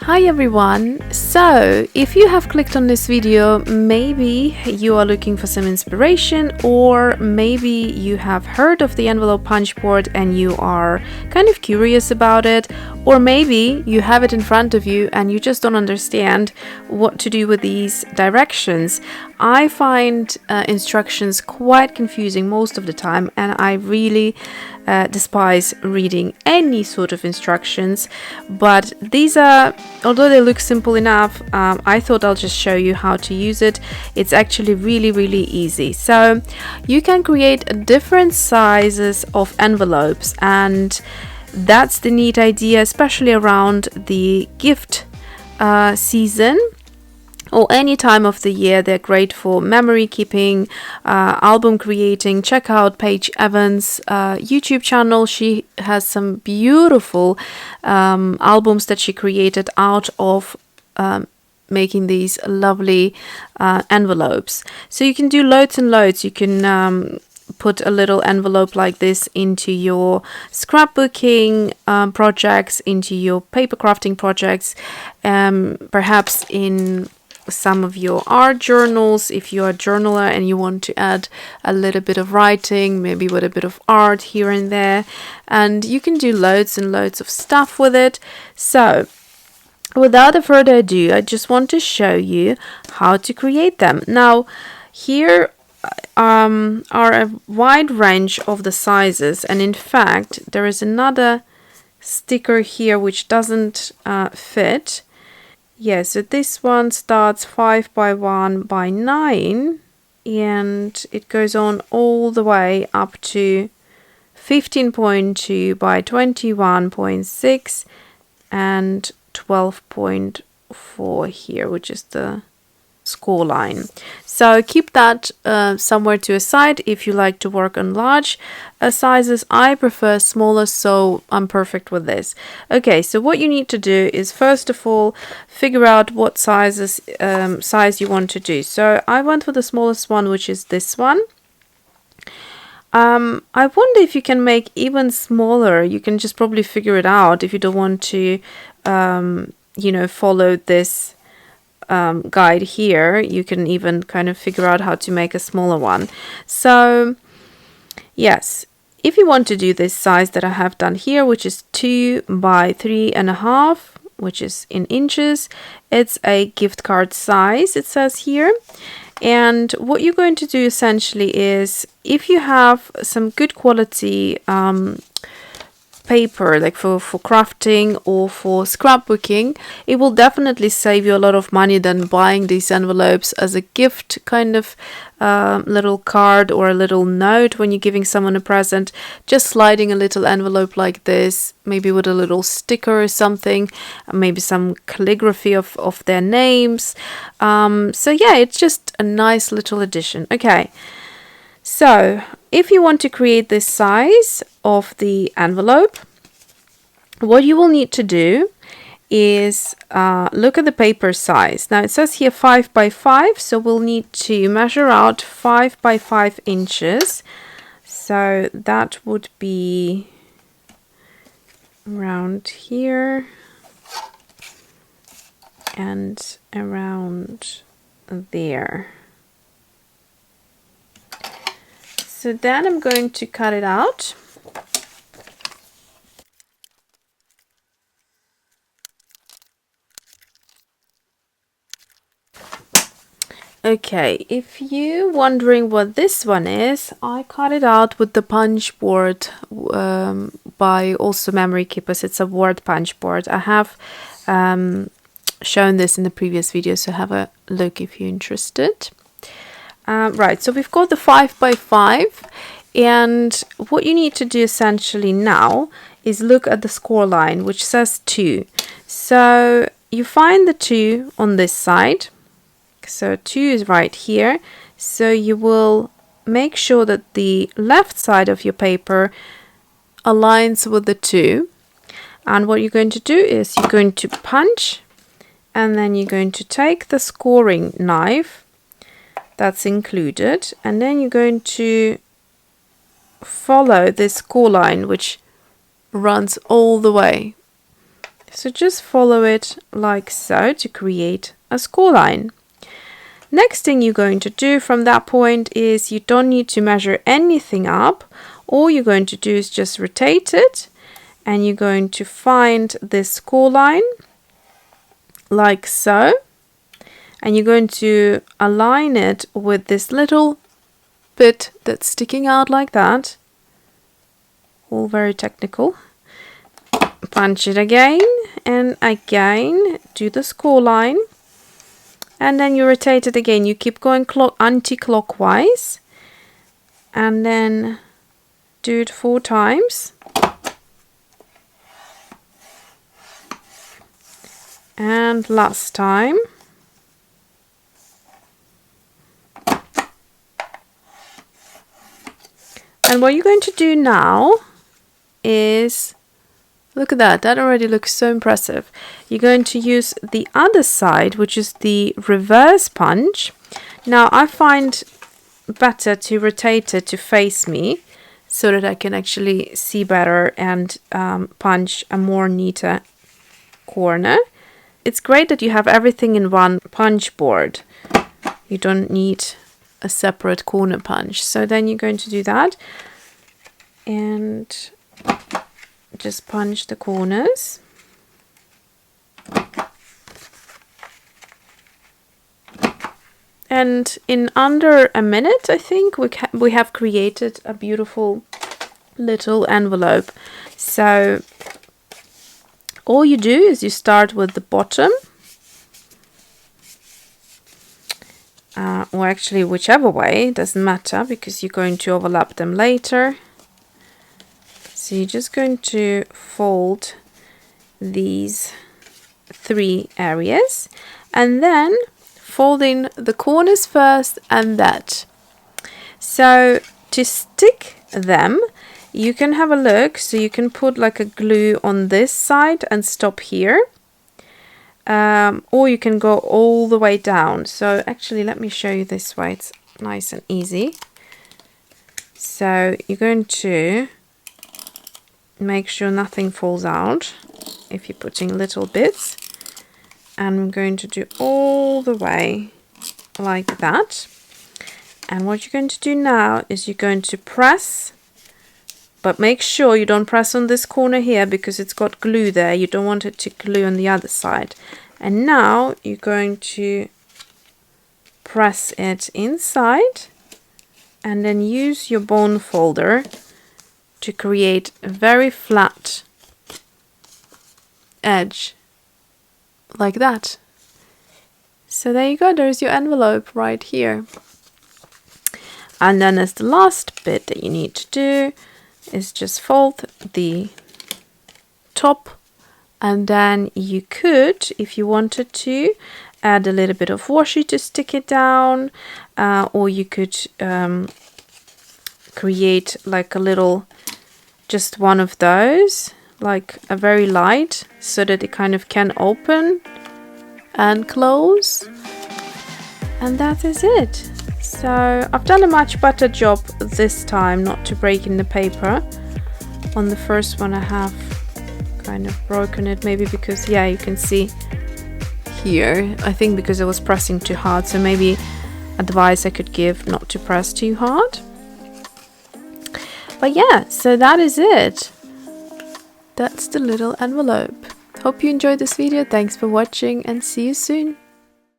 Hi everyone! So, if you have clicked on this video, maybe you are looking for some inspiration, or maybe you have heard of the envelope punch board and you are kind of curious about it, or maybe you have it in front of you and you just don't understand what to do with these directions. I find instructions quite confusing most of the time, and I really despise reading any sort of instructions, but these are, although they look simple enough, I thought I'll just show you how to use it. It's actually really easy. So you can create different sizes of envelopes, and that's the neat idea, especially around the gift season or any time of the year. They're great for memory keeping, album creating. Check out Paige Evans' YouTube channel. She has some beautiful albums that she created out of making these lovely envelopes. So you can do loads and loads. You can put a little envelope like this into your scrapbooking projects, into your paper crafting projects, perhaps in some of your art journals if you're a journaler and you want to add a little bit of writing, maybe with a bit of art here and there, and you can do loads and loads of stuff with it. So without further ado, I just want to show you how to create them. Now here are a wide range of the sizes, and in fact there is another sticker here which doesn't fit. Yes, so this one starts 5 by 1 by 9, and it goes on all the way up to 15.2 by 21.6 and 12.4 here, which is the score line. So keep that somewhere to a side if you like to work on large sizes. I prefer smaller, so I'm perfect with this. Okay, so what you need to do is first of all figure out what size you want to do. So I went for the smallest one, which is this one. I wonder if you can make even smaller. You can just probably figure it out if you don't want to follow this guide here. You can even kind of figure out how to make a smaller one. So yes, if you want to do this size that I have done here, which is 2 by 3.5, which is in inches, it's a gift card size, it says here. And what you're going to do essentially is, if you have some good quality paper, like for crafting or for scrapbooking, it will definitely save you a lot of money than buying these envelopes as a gift kind of little card or a little note when you're giving someone a present. Just sliding a little envelope like this, maybe with a little sticker or something, maybe some calligraphy of their names. So yeah, it's just a nice little addition. Okay, so if you want to create this size of the envelope, what you will need to do is look at the paper size. Now it says here 5 by 5, so we'll need to measure out 5 by 5 inches. So that would be around here and around there. So then I'm going to cut it out. Okay, if you're wondering what this one is, I cut it out with the punch board by Also Memory Keepers. It's a word punch board. I have shown this in the previous video, so have a look if you're interested. Right, so we've got the 5 by 5, and what you need to do essentially now is look at the score line, which says 2. So you find the 2 on this side. So 2 is right here. So you will make sure that the left side of your paper aligns with the 2. And what you're going to do is you're going to punch, and then you're going to take the scoring knife that's included, and then you're going to follow this score line, which runs all the way So just follow it like so to create a score line. Next thing you're going to do from that point is you don't need to measure anything up. All you're going to do is just rotate it, and you're going to find this score line like so, and you're going to align it with this little bit that's sticking out like that. All very technical. Punch it again and again, do the score line, and then you rotate it again. You keep going anti-clockwise, and then do it 4 times. And last time. And what you're going to do now is, look at that, that already looks so impressive. You're going to use the other side, which is the reverse punch. Now I find better to rotate it to face me so that I can actually see better and punch a more neater corner. It's great that you have everything in one punch board. You don't need a separate corner punch. So then you're going to do that and just punch the corners. And in under a minute, I think, we have created a beautiful little envelope. So all you do is you start with the bottom, or actually whichever way, doesn't matter because you're going to overlap them later. So you're just going to fold these 3 areas and then folding the corners first and that. So to stick them, you can have a look, so you can put like a glue on this side and stop here, or you can go all the way down. So actually let me show you this way, it's nice and easy. So you're going to make sure nothing falls out if you're putting little bits, and I'm going to do all the way like that. And what you're going to do now is you're going to press, but make sure you don't press on this corner here because it's got glue there. You don't want it to glue on the other side. And now you're going to press it inside and then use your bone folder to create a very flat edge like that. So there you go, there's your envelope right here. And then as the last bit that you need to do is just fold the top, and then you could, if you wanted to, add a little bit of washi to stick it down, or you could create like a little, just one of those, like a very light, so that it kind of can open and close, and that is it. So I've done a much better job this time not to break in the paper. On the first one I have kind of broken it, maybe because, yeah, you can see here, I think because I was pressing too hard, so maybe advice I could give not to press too hard. But yeah, so that is it. That's the little envelope. Hope you enjoyed this video. Thanks for watching and see you soon.